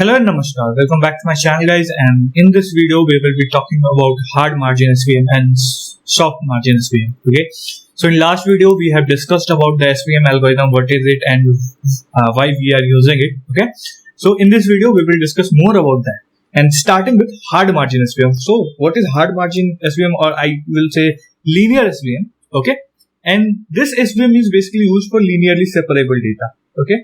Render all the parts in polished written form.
Hello and namaskar. Welcome back to my channel, guys. And in this video, we will be talking about hard margin SVM and soft margin SVM. Okay. So in last video, we have discussed about the SVM algorithm, what is it, and why we are using it. Okay. So in this video, we will discuss more about that. And starting with hard margin SVM. So what is hard margin SVM, or I will say linear SVM? Okay. And this SVM is basically used for linearly separable data. Okay.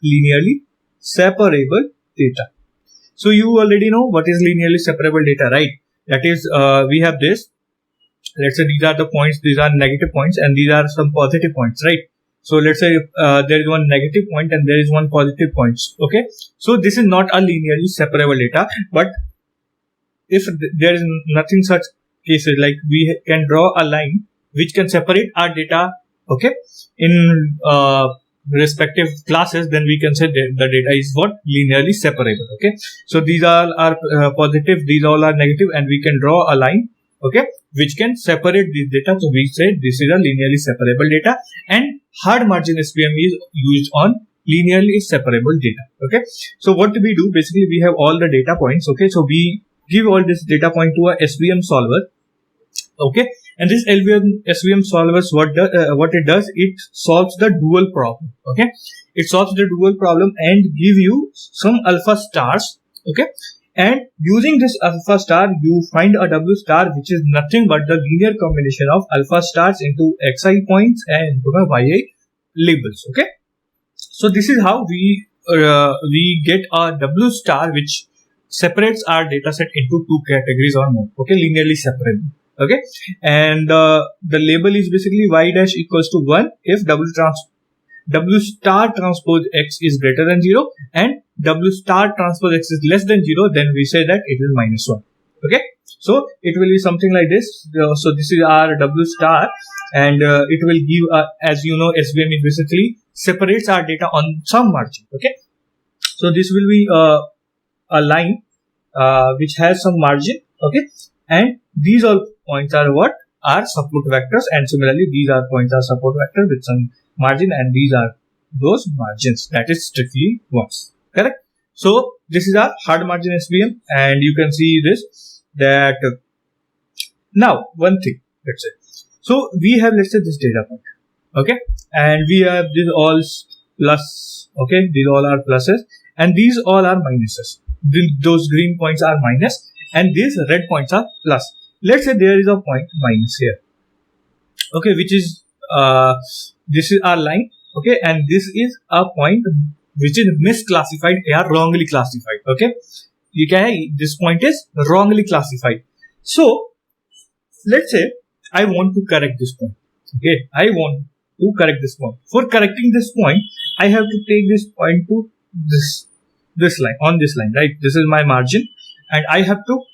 Linearly separable data. So you already know what is linearly separable data, right? That is, we have this. Let's say these are the points, these are negative points, and these are some positive points, right? So let's say there is one negative point and there is one positive point. Okay, so this is not a linearly separable data, but if there is nothing such cases, like we can draw a line which can separate our data, okay, in respective classes, then we can say that the data is what linearly separable. Okay, so these all are positive, these all are negative, and we can draw a line, okay, which can separate this data. So we say this is a linearly separable data, and hard margin SVM is used on linearly separable data. Okay, so what do we do? Basically, we have all the data points. Okay, so we give all this data point to a SVM solver. Okay, and this SVM solvers, what it does, it solves the dual problem. Okay, it solves the dual problem and give you some alpha stars. Okay, and using this alpha star, you find a W star, which is nothing but the linear combination of alpha stars into xi points and into the yi labels. Okay, so this is how we get a W star which separates our data set into two categories or more. Okay, linearly separable. Okay, and the label is basically y dash equals to 1 if W star transpose x is greater than 0 and W star transpose x is less than 0, then we say that it is minus 1. Okay, so it will be something like this. So this is our W star, and it will give, as you know, SVM is basically separates our data on some margin. Okay, so this will be a line which has some margin. Okay, and these all points are what are support vectors, and similarly these are points are support vector with some margin, and these are those margins, that is strictly ones. Correct? So this is our hard margin SVM, and you can see this, that now one thing, let's say, so we have, let's say, this data point, okay, and we have this all plus, okay, these all are pluses and these all are minuses. Those green points are minus and these red points are plus. Let's say there is a point minus here, okay, which is this is our line, okay, and this is a point which is misclassified or wrongly classified. Okay, this point is wrongly classified. So let's say I want to correct this point. Okay, I want to correct this point. For correcting this point, I have to take this point to this line, on this line, right? This is my margin, and I have to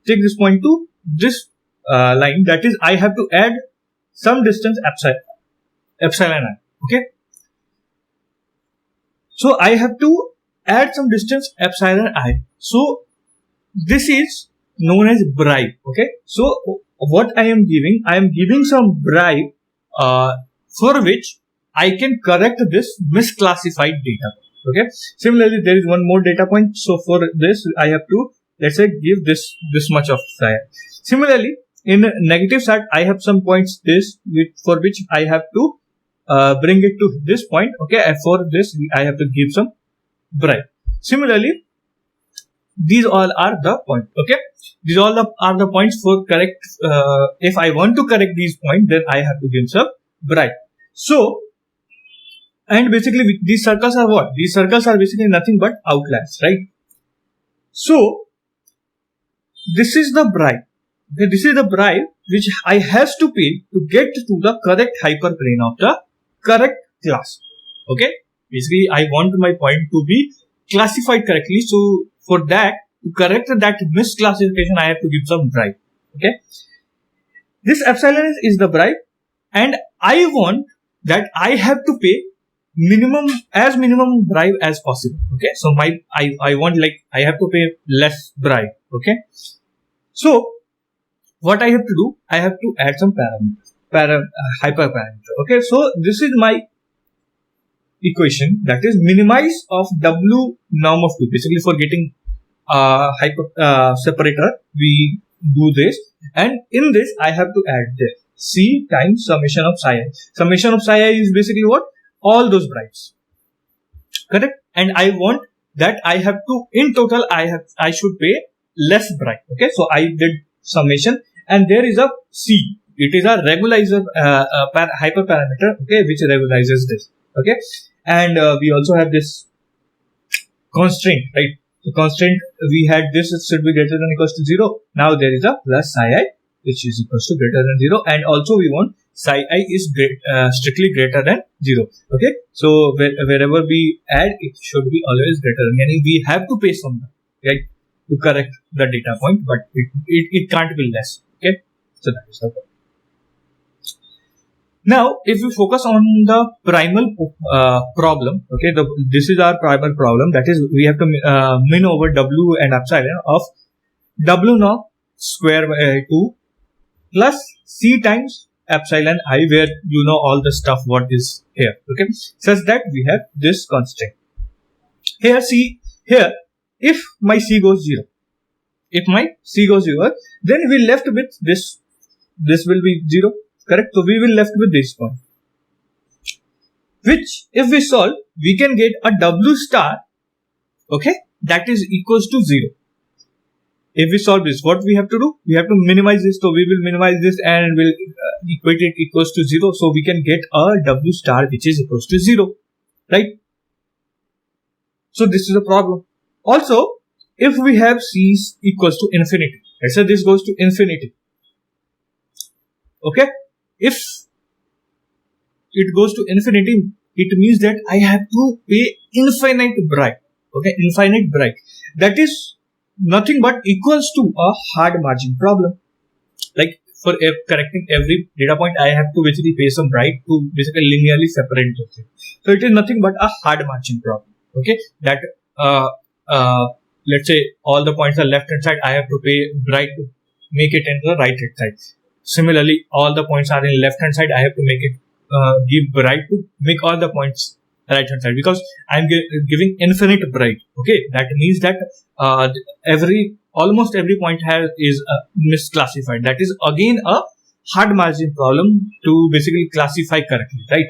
take this point to this line, that is, I have to add some distance epsilon I. Okay, so I have to add some distance epsilon I. So this is known as bribe. Okay, so what I am giving some bribe for which I can correct this misclassified data. Okay, similarly there is one more data point. So for this I have to, let's say, give this much of that. Similarly, in negative side, I have some points for which I have to bring it to this point. Okay, and for this I have to give some bribe. Similarly, these all are the points. Okay, these all are the points for correct. If I want to correct these points, then I have to give some bribe. So, and basically these circles are what? These circles are basically nothing but outliers, right? So this is the bribe. Okay, this is the bribe which I has to pay to get to the correct hyperplane of the correct class. Okay, basically I want my point to be classified correctly. So for that, to correct that misclassification, I have to give some bribe. Okay, this epsilon is the bribe, and I want that I have to pay minimum bribe as possible. Okay, so I want, like, I have to pay less bribe. Okay, so what I have to do, I have to add some hyperparameter. Okay, so this is my equation, that is minimize of W norm of 2. Basically for getting separator, we do this, and in this I have to add this C times summation of psi I. Summation of psi I is basically what? All those brights. Correct? And I want that I have to, in total, I should pay less bright. Okay, so I did summation, and there is a C. It is a regularizer hyperparameter, okay, which regularizes this. Okay, and we also have this constraint, right? The constraint we had this, it should be greater than or equals to 0. Now there is a plus psi I, which is equals to greater than 0, and also we want psi I is strictly greater than 0. Okay, so wherever we add, it should be always greater than, meaning we have to pay some, right, to correct the data point, but it can't be less. Okay, so that is the point. Now, if we focus on the primal problem, okay, this is our primal problem, that is we have to min over W and epsilon of W naught square by 2 plus C times epsilon I, where you know all the stuff what is here, okay, such that we have this constant. Here, see, here, if my C goes 0, then we left with this will be 0, correct? So we will left with this point, which if we solve, we can get a W star, okay, that is equals to 0. If we solve this, what we have to do? We have to minimize this. So we will minimize this and will equate it equals to 0. So we can get a W star which is equals to 0, right? So this is a problem. Also, if we have C equals to infinity, let's say this goes to infinity, okay, if it goes to infinity, it means that I have to pay infinite bright, okay, infinite bright. That is nothing but equals to a hard margin problem. Like for correcting every data point, I have to basically pay some bright to basically linearly separate those things. So it is nothing but a hard margin problem, okay, that let's say all the points are left hand side, I have to pay bright to make it into the right hand side. Similarly, all the points are in left hand side, I have to make it give bright to make all the points right hand side, because I am giving infinite bright. Okay, that means that almost every point is misclassified. That is again a hard margin problem to basically classify correctly, right?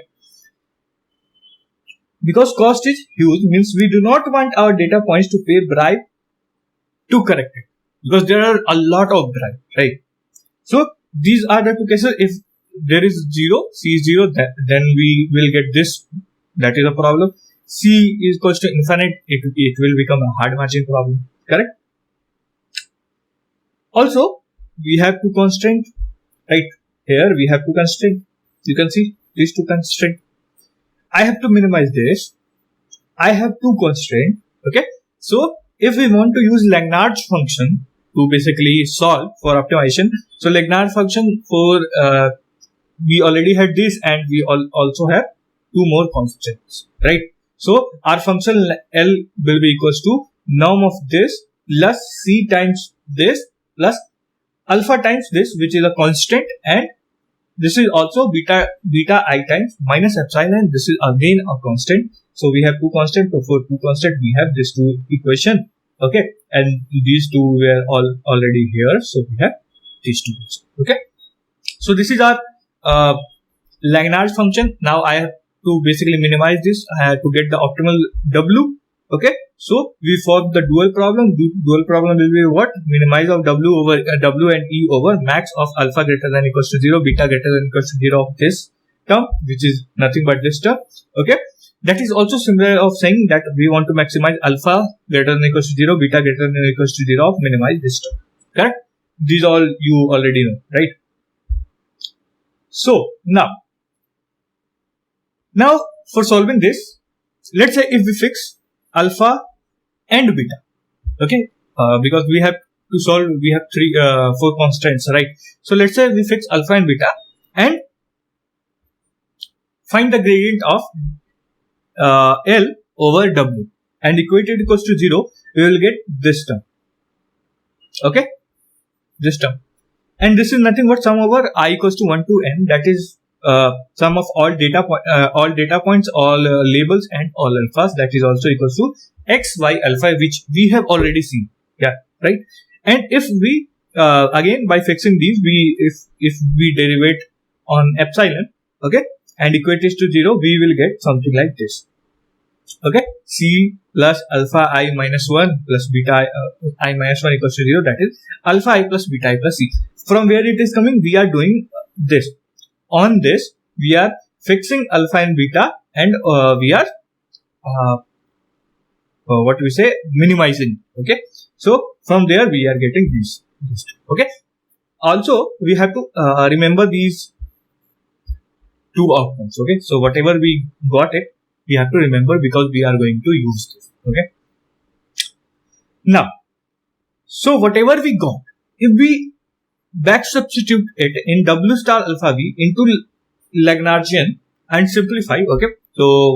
Because cost is huge, means we do not want our data points to pay bribe to correct it, because there are a lot of bribe, right? So these are the two cases. If there is 0, C is 0, then we will get this. That is a problem. C is equals to infinite, it will become a hard margin problem, correct? Also, we have two constraints, right? Here we have two constraints. You can see these two constraints. I have to minimize this. I have two constraints, okay? So if we want to use Lagrange function to basically solve for optimization, so Lagrange function for we already had this, and we also have two more constraints, right? So our function L will be equals to norm of this plus C times this plus alpha times this, which is a constant, and this is also beta I times minus epsilon. This is again a constant. So we have two constants. So for two constant, we have these two equation, okay, and these two were already here. So we have these two, okay. So this is our Lagrange function. Now I have to basically minimize this to get the optimal W, okay. So we solve the dual problem. Dual problem will be what? Minimize of W over W and E over max of alpha greater than equals to 0, beta greater than equals to 0 of this term, which is nothing but this term, okay. That is also similar of saying that we want to maximize alpha greater than equals to 0, beta greater than equals to 0 of minimize this term, correct? These all you already know, right? So now for solving this, let's say if we fix alpha and beta, okay, because we have to solve, we have four constraints, right? So let's say we fix alpha and beta and find the gradient of L over W and equate it equals to 0, we will get this term, okay, this term, and this is nothing but sum over I equals to 1 to n, that is sum of all data points, all labels, and all alphas, that is also equals to x, y, alpha, which we have already seen. Yeah, right. And if we again by fixing these, if we derivate on epsilon, okay, and equate it to 0, we will get something like this. Okay, c plus alpha I minus 1 plus beta I minus 1 equals to 0, that is alpha I plus beta I plus c. From where it is coming, we are doing this. On this, we are fixing alpha and beta, and we are what we say, minimizing. Okay, so from there we are getting this. Okay, also we have to remember these two outcomes. Okay, so whatever we got it, we have to remember, because we are going to use this. Okay, now, so whatever we got, if we back substitute it in W star alpha v into Lagrangian and simplify, okay, so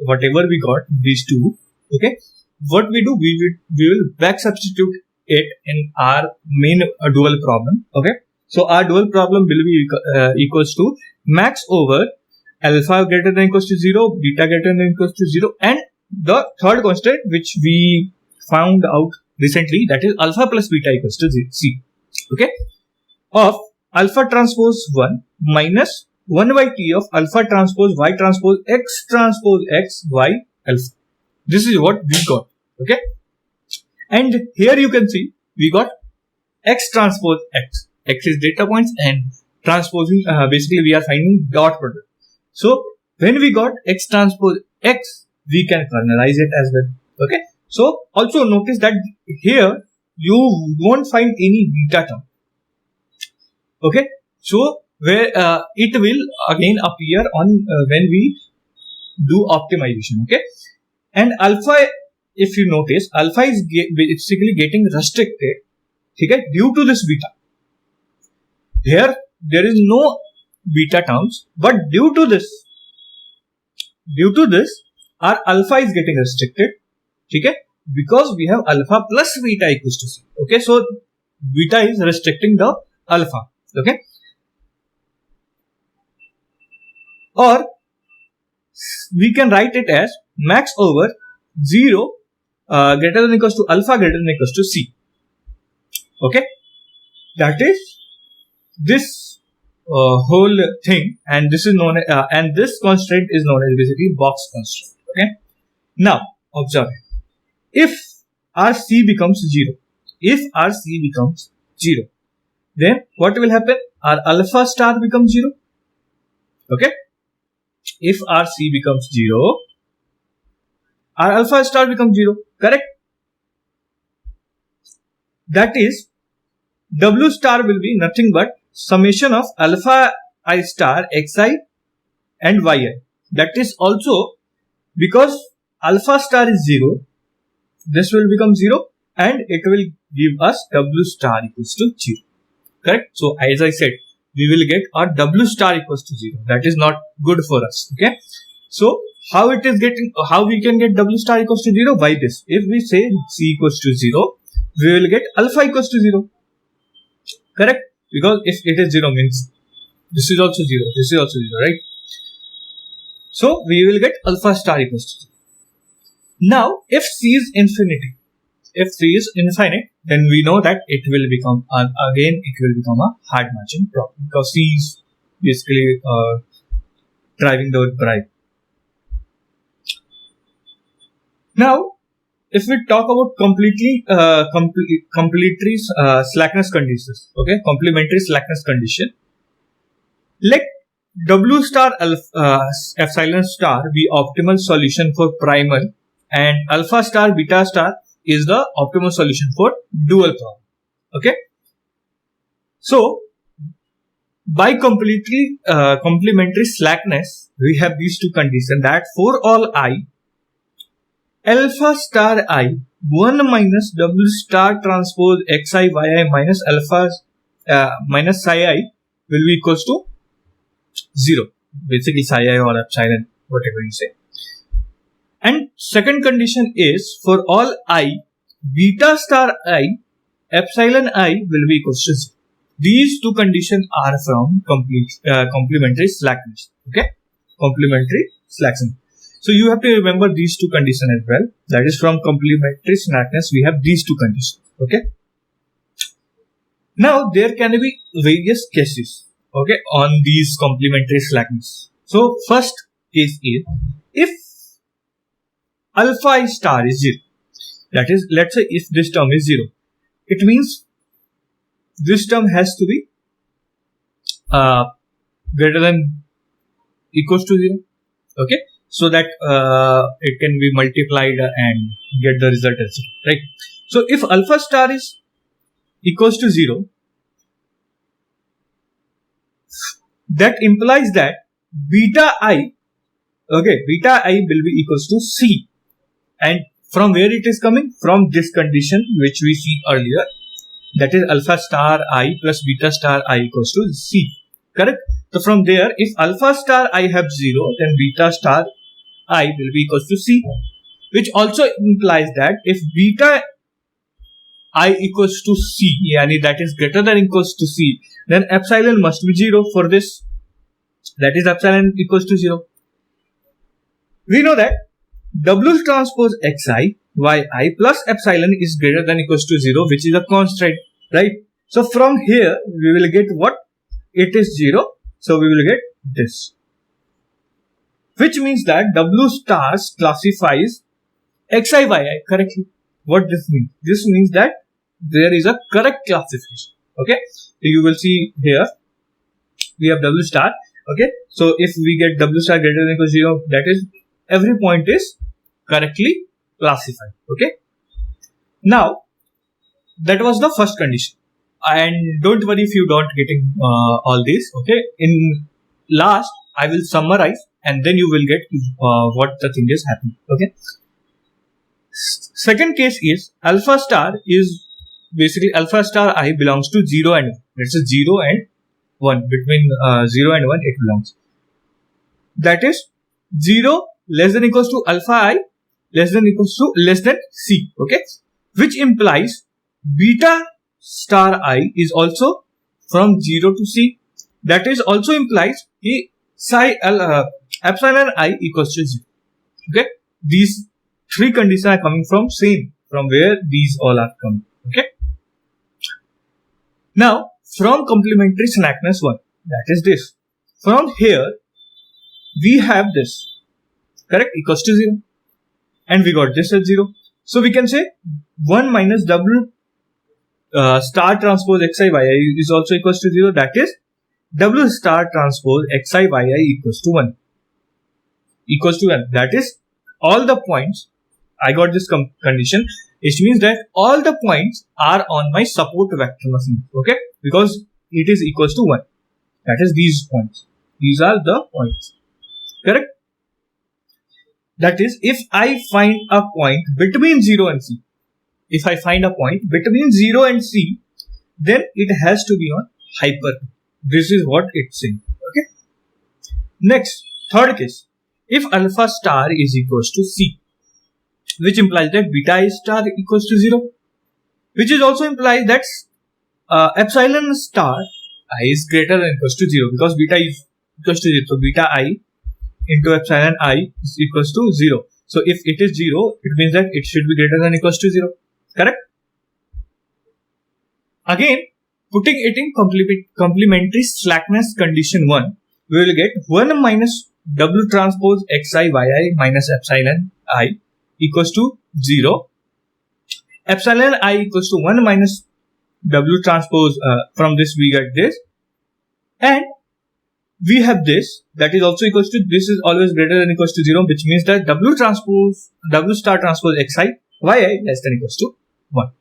whatever we got, these two, okay, what we do, we will back substitute it in our main dual problem. Okay, so our dual problem will be equals to max over alpha greater than equals to 0, beta greater than equals to 0, and the third constant which we found out recently, that is alpha plus beta equals to c. Okay, of alpha transpose 1 minus 1 by t of alpha transpose y transpose x y alpha. This is what we got. Okay, and here you can see we got x transpose x. X is data points, and transposing basically we are finding dot product. So when we got x transpose x, we can kernelize it as well. Okay, so also notice that here you won't find any beta term. Okay, so where it will again appear on when we do optimization. Okay, and alpha, if you notice, alpha is basically getting restricted, okay, due to this beta. Here there is no beta terms, but due to this our alpha is getting restricted, okay, because we have alpha plus beta equals to c. Okay, so beta is restricting the alpha. Okay, or we can write it as max over 0 greater than equals to alpha greater than equals to c. Okay, that is this whole thing, and this is known as, and this constraint is known as basically box constraint. Okay, now observe it. If RC becomes 0, then what will happen? Our alpha star becomes 0. Okay, if RC becomes 0, our alpha star becomes 0. Correct? That is, W star will be nothing but summation of alpha I star xi and yi. That is also because alpha star is 0, this will become 0, and it will give us W star equals to 0. Correct? So as I said, we will get our W star equals to 0. That is not good for us. Okay, so how we can get W star equals to 0? By this, if we say c equals to 0, we will get alpha equals to 0. Correct? Because if it is 0 means this is also 0, this is also 0, right? So we will get alpha star equals to 0. Now if c is infinite, then we know that it will become a hard margin problem, because c is basically driving the bribe. Now if we talk about complementary slackness conditions, okay, complementary slackness condition, let W star epsilon star be optimal solution for primal, and alpha star beta star is the optimal solution for dual problem. Okay, so by complementary slackness, we have these two conditions, that for all I, alpha star I 1 minus W star transpose xi yi minus alpha minus psi I will be equals to 0. Basically psi I or epsilon, whatever you say. And second condition is for all I, beta star I epsilon I will be equals to 0. these two conditions are from complementary slackness. Okay, complementary slackness. So you have to remember these two conditions as well. That is, from complementary slackness we have these two conditions. Okay. Now there can be various cases, okay, on these complementary slackness. So first case is if alpha star is 0. That is, let's say if this term is 0, it means this term has to be greater than equals to 0. Okay, so that it can be multiplied and get the result as 0, right? So if alpha star is equals to 0, that implies that beta I, okay, beta I will be equals to C. And from where it is coming? From this condition which we see earlier, that is alpha star I plus beta star I equals to C. Correct? So from there, if alpha star I have 0, then beta star I will be equals to C, which also implies that if beta I equals to C, yani that is greater than equals to C, then epsilon must be 0 for this. That is, epsilon equals to 0. We know that W transpose Xi Yi plus epsilon is greater than equals to 0, which is a constant, right? So from here we will get what? It is 0, so we will get this, which means that W stars classifies Xi Yi correctly. What this means? This means that there is a correct classification. Okay, so you will see here we have W star. Okay, so if we get W star greater than equal to 0, that is, every point is correctly classified. Okay, now that was the first condition, and don't worry if you don't getting all these. Okay, in last I will summarize and then you will get what the thing is happening. Okay, second case is alpha star is basically alpha star I belongs to 0 and 1. It's a 0 and 1. Between 0 and 1 it belongs. That is, 0 less than equals to alpha I less than equals to less than C. Okay, which implies beta star I is also from 0 to C. That is, also implies epsilon I equals to 0. Okay, these three conditions are coming from same, from where these all are coming. Okay, now from complementary slackness 1, that is this, from here we have this, correct, equals to 0, and we got this as 0. So we can say 1 minus W star transpose Xi Yi is also equals to 0. That is, W star transpose Xi Yi equals to 1. Equals to 1. That is, all the points, I got this condition, which means that all the points are on my support vector machine. Okay, because it is equals to 1. That is, these points. These are the points. Correct? That is, if I find a point between 0 and C, if I find a point between 0 and C, then it has to be on hyperplane. This is what it's saying. Okay. Next, third case. If alpha star is equals to C, which implies that beta star equals to 0, which is also implies that epsilon star I is greater than equals to 0, because beta is equals to 0. So beta I into epsilon I is equals to 0. So if it is 0, it means that it should be greater than equals to 0. Correct? Again, putting it in complementary slackness condition 1, we will get 1 minus W transpose Xi Yi minus epsilon I equals to 0. Epsilon I equals to 1 minus W transpose, from this we get this, and we have this, that is also equals to, this is always greater than equals to 0, which means that W star transpose Xi Yi less than equals to 1.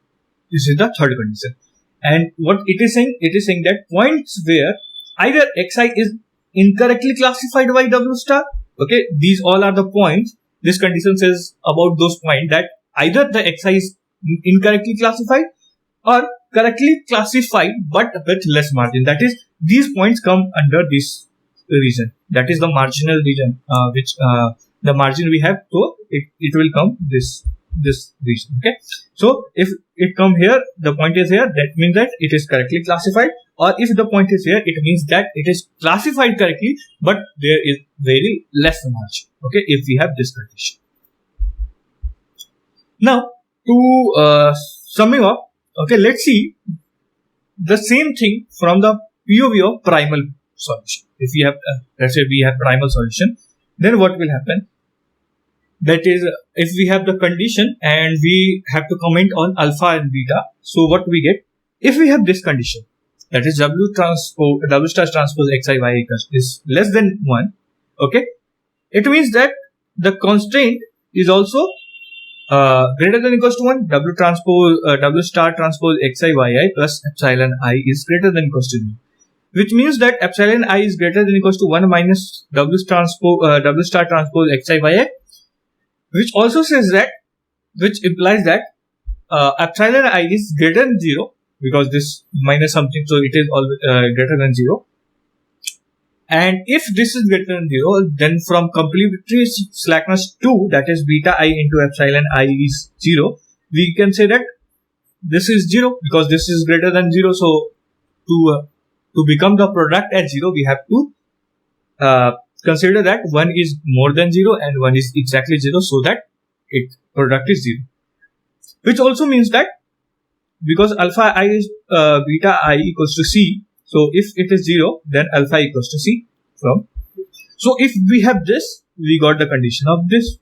This is the third condition. And what it is saying? It is saying that points where either Xi is incorrectly classified by W star, okay, these all are the points. This condition says about those points that either the Xi is incorrectly classified or correctly classified but with less margin. That is, these points come under this region. That is the marginal region, which the margin we have, so it will come this region. Okay, so if it come here, the point is here, that means that it is correctly classified. Or if the point is here, it means that it is classified correctly, but there is very less margin. Okay, if we have this condition. Now, to summing up, okay, let's see the same thing from the POV of primal solution. If we have, let's say we have primal solution, then what will happen? That is, if we have the condition and we have to comment on alpha and beta, so what we get? If we have this condition, that is W star transpose xi y is less than 1, okay, it means that the constraint is also greater than equals to 1. W star transpose xi yi plus epsilon I is greater than equals to 0, which means that epsilon I is greater than equals to 1 minus W star transpose xi yi, which also says that, which implies that epsilon I is greater than 0, because this minus something, so it is always greater than 0. And if this is greater than 0, then from complementary slackness 2, that is beta I into epsilon I is 0, we can say that this is 0 because this is greater than 0. So to become the product at 0, we have to consider that 1 is more than 0 and 1 is exactly 0, so that product is 0. Which also means that because alpha I is beta I equals to C, so if it is 0, then alpha equals to C from. So if we have this, we got the condition of this.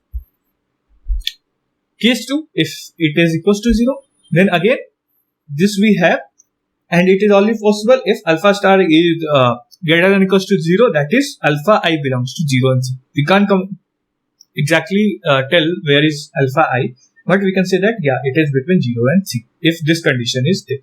Case 2, if it is equals to 0, then again this we have, and it is only possible if alpha star is greater than equals to 0, that is alpha I belongs to 0 and C. We can't exactly tell where is alpha I, but we can say that yeah, it is between 0 and C if this condition is there.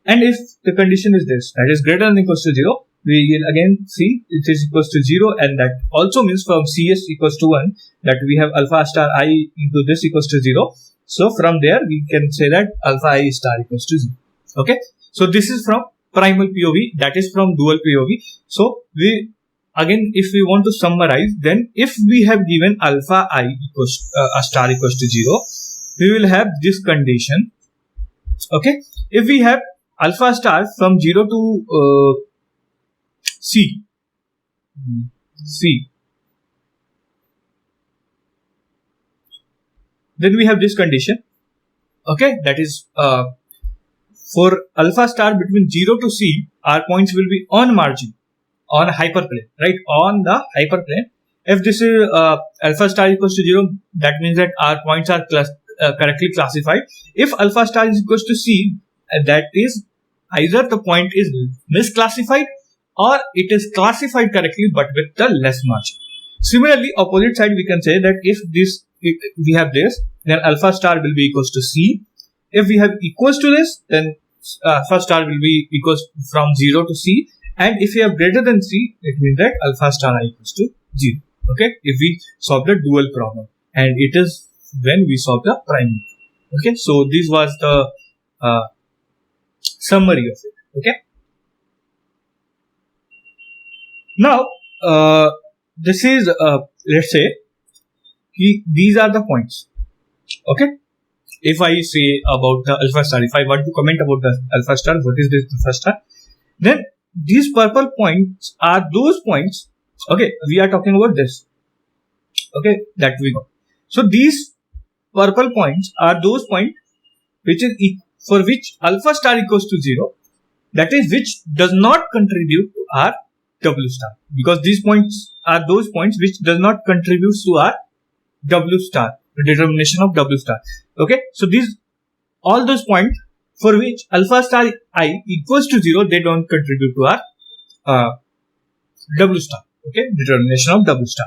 And if the condition is this, that is greater than equals to 0, we will again see it is equals to 0, and that also means from CS equals to 1, that we have alpha star I into this equals to 0. So from there we can say that alpha I star equals to 0. Okay, so this is from primal POV, that is from dual POV. So we again, if we want to summarize, then if we have given alpha I equals a star equals to 0, we will have this condition. Okay, if we have alpha star from 0 to C, then we have this condition. Okay, that is for alpha star between 0 to C, our points will be on margin, on hyperplane, right? On the hyperplane. If this is alpha star equals to 0, that means that our points are correctly classified. If alpha star is equals to C, that is either the point is misclassified or it is classified correctly but with the less margin. Similarly, opposite side we can say that if we have this, then alpha star will be equals to C. If we have equals to this, then alpha star will be equals from 0 to C. And if we have greater than C, it means that alpha star I equals to 0. Okay, if we solve the dual problem, and it is when we solve the primal. Okay, so this was the summary of it. Okay, now this is let's say these are the points. Okay, if I say about the alpha star, if I want to comment about the alpha star, what is this alpha star, then these purple points are those points. Okay, we are talking about this. Okay, that we got. So these purple points are those points which is for which alpha star equals to 0, that is which does not contribute to our W star, because these points are those points which does not contribute to our W star, the determination of W star. Okay, so these all those points for which alpha star I equals to 0, they don't contribute to our W star. Okay, determination of W star.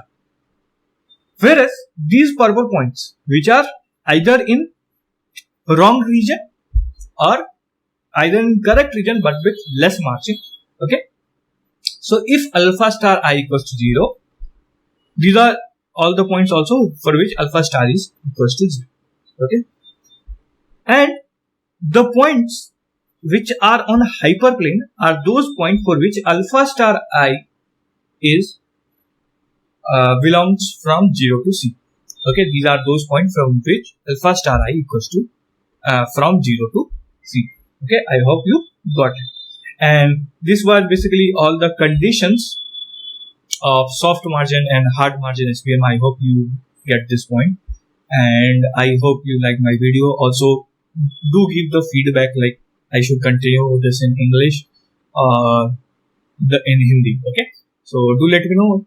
Whereas these purple points which are either in wrong region or either in correct region but with less margin. Okay, so if alpha star I equals to 0, these are all the points also for which alpha star is equals to 0. Okay, and the points which are on hyperplane are those points for which alpha star I is belongs from 0 to C. Okay, these are those points from which alpha star I equals to from 0 to C. Okay, I hope you got it. And this was basically all the conditions of soft margin and hard margin SVM. I hope you get this point, and I hope you like my video. Also, do give the feedback like I should continue this in English, in Hindi. Okay, so do let me know